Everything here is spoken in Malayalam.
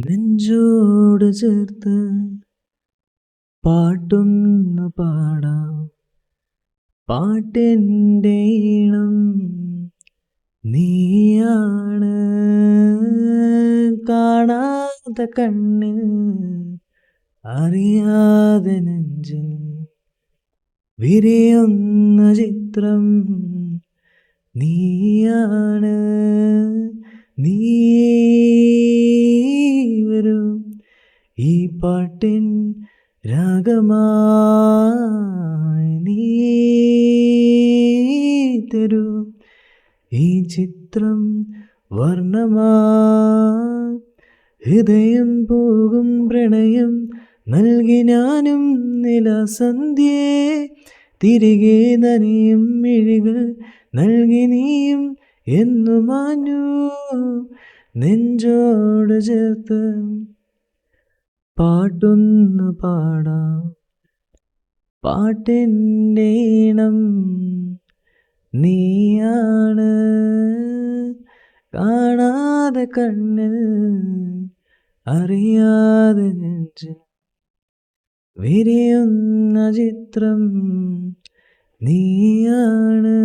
നെഞ്ചോട് ചേർത്ത് പാട്ടൊന്നു പാടാം. പാട്ടിൻ്റെ ഈണം നീയാണ്. കാണാതെ കണ്ണിൽ അറിയാതെ നെഞ്ചിൽ വിരിയുന്ന ചിത്രം നീയാണ്. നീ വരൂ ഈ പാട്ടിൻ രാഗമായി. നീ തരൂ ഈ ചിത്രം വർണ്ണമായി. ഹൃദയം പോകും പ്രണയം നൽകി ഞാനും നിലസന്ധ്യേ. തിരികെ നനയും മിഴികൾ നൽകി നീയും എന്നു മാഞ്ഞു. നെഞ്ചോട് ചേർത്ത് പാട്ടൊന്നു പാടാം. പാട്ടിൻ്റെ ഈണം നീയാണ്. കാണാതെ കണ്ണിൽ അറിയാതെ നെഞ്ചിൽ വിരിയുന്ന ചിത്രം നീയാണ്.